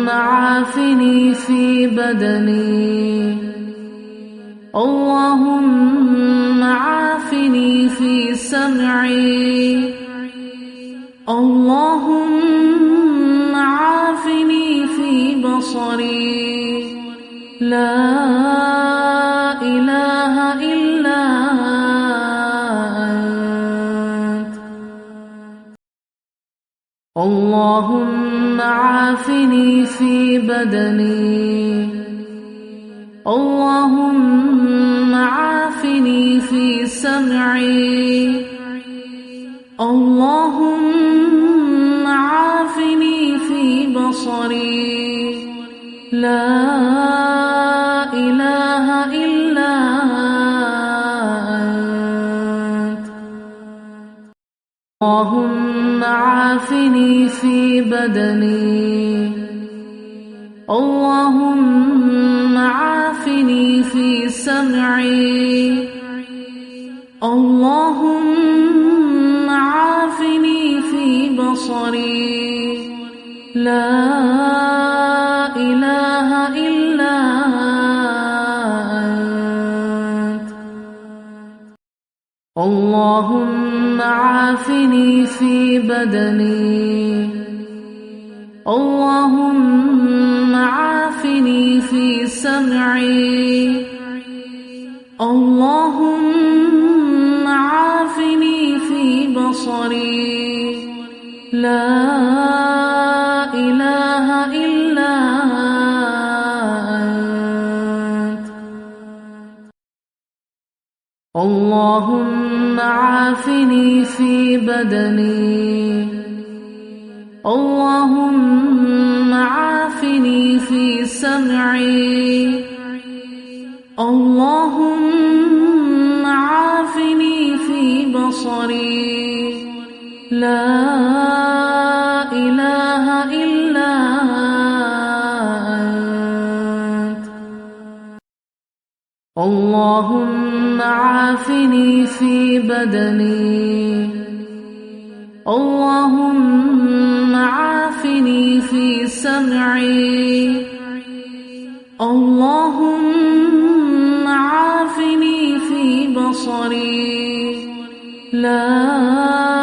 عافني في بدني اللهم عافني في سمعي اللهم عافني في بصري لا إله إلا أنت اللهم عافني في بدني اللهم عافني في سمعي اللهم عافني في بصري لا إله إلا أنت اللهم عافني في بدني اللهم عافني في سمعي اللهم عافني في بصري لا إله إلا أنت اللهم عافني في بدني اللهم عافني في سمعي اللهم عافني في بصري لا إله إلا أنت اللهم عافني في بدني اللهم عافني في سمعي اللهم عافني في بصري لا إله إلا أنت اللهم عافني في بدني اللهم عافني في سمعي اللهم عافني في بصري لا